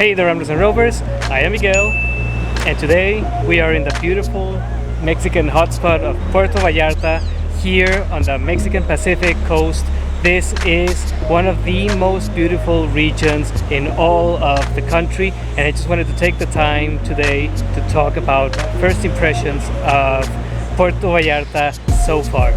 Hey there, Ramblers and Rovers, I am Miguel, and today we are in the beautiful Mexican hotspot of Puerto Vallarta here on the Mexican Pacific coast. This is one of the most beautiful regions in all of the country, and I just wanted to take the time today to talk about first impressions of Puerto Vallarta so far.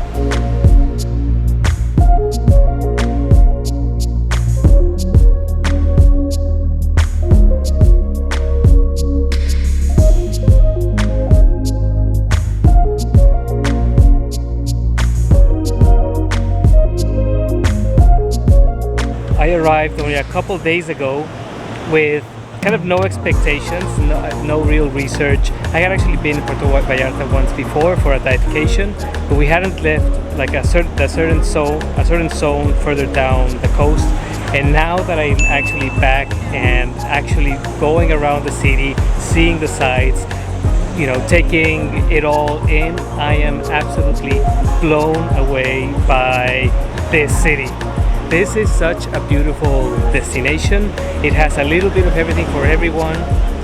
I arrived only a couple days ago with kind of no expectations, no real research. I had actually been in Puerto Vallarta once before for a dive vacation, but we hadn't left like a certain zone further down the coast. And now that I'm actually back and actually going around the city, seeing the sights, you know, taking it all in, I am absolutely blown away by this city. This is such a beautiful destination. It has a little bit of everything for everyone.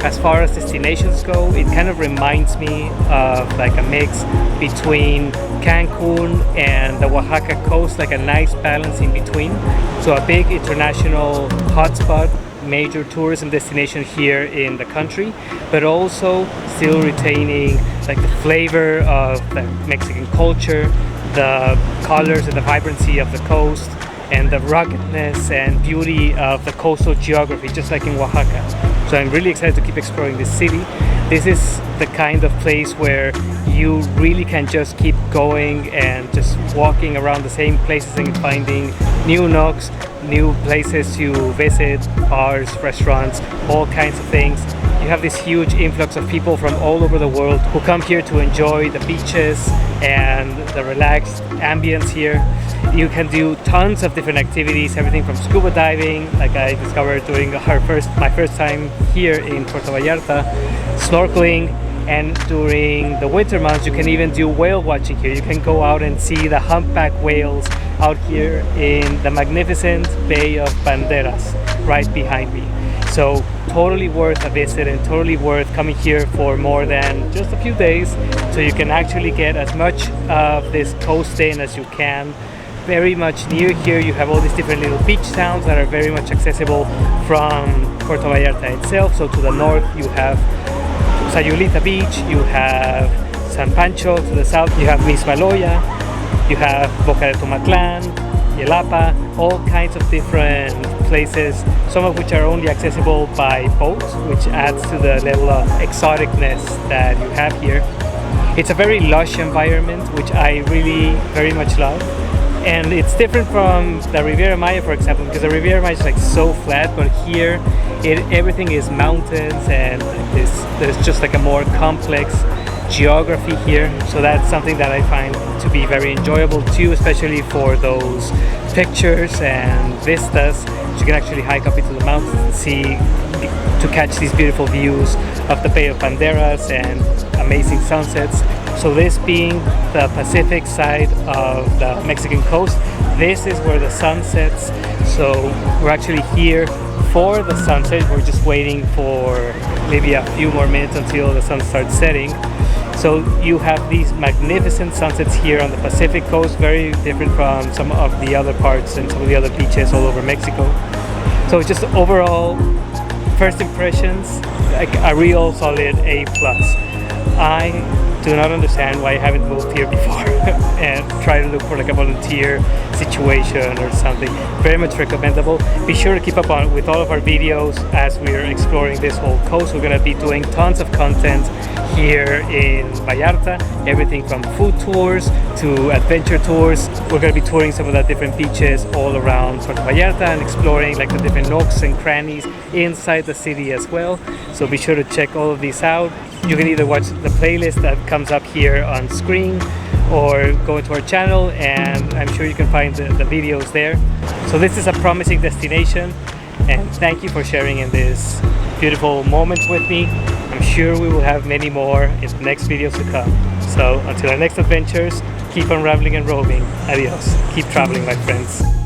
As far as destinations go, it kind of reminds me of like a mix between Cancun and the Oaxaca coast, like a nice balance in between. So a big international hotspot, major tourism destination here in the country, but also still retaining like the flavor of the Mexican culture, the colors and the vibrancy of the coast, and the ruggedness and beauty of the coastal geography, just like in Oaxaca. So I'm really excited to keep exploring this city. This is the kind of place where you really can just keep going and just walking around the same places and finding new nooks, new places to visit, bars, restaurants, all kinds of things. You have this huge influx of people from all over the world who come here to enjoy the beaches and the relaxed ambience here. You can do tons of different activities, everything from scuba diving, like I discovered during my first time here in Puerto Vallarta, snorkeling, and during the winter months you can even do whale watching here. You can go out and see the humpback whales out here in the magnificent Bay of Banderas right behind me. So totally worth a visit and totally worth coming here for more than just a few days, so you can actually get as much of this coast in as you can. Very much near here you have all these different little beach towns that are very much accessible from Puerto Vallarta itself. So to the north you have Sayulita Beach, you have San Pancho. To the south you have Mismaloya, you have Boca de Tomatlan, Yelapa, all kinds of different places, some of which are only accessible by boat, which adds to the level of exoticness that you have here. It's a very lush environment, which I really very much love. And it's different from the Riviera Maya, for example, because the Riviera Maya is like so flat, but here everything is mountains and there's just like a more complex geography here. So that's something that I find to be very enjoyable too, especially for those pictures and vistas. You can actually hike up into the mountains and to catch these beautiful views of the Bay of Banderas and amazing sunsets. So this being the Pacific side of the Mexican coast, this is where the sun sets. So we're actually here for the sunset. We're just waiting for maybe a few more minutes until the sun starts setting. So you have these magnificent sunsets here on the Pacific coast, very different from some of the other parts and some of the other beaches all over Mexico. So just overall, first impressions, like a real solid A+. I do not understand why I haven't moved here before and try to look for like a volunteer situation or something. Very much recommendable. Be sure to keep up with all of our videos as we're exploring this whole coast. We're going to be doing tons of content here in Vallarta, everything from food tours to adventure tours. We're going to be touring some of the different beaches all around Puerto Vallarta and exploring like the different nooks and crannies inside the city as well. So be sure to check all of these out. You can either watch the playlist that comes up here on screen or go into our channel, and I'm sure you can find the videos there. So this is a promising destination, and thank you for sharing in this beautiful moments with me. I'm sure we will have many more in the next videos to come. So until our next adventures, keep on rambling and roving. Adios. Keep traveling, my friends.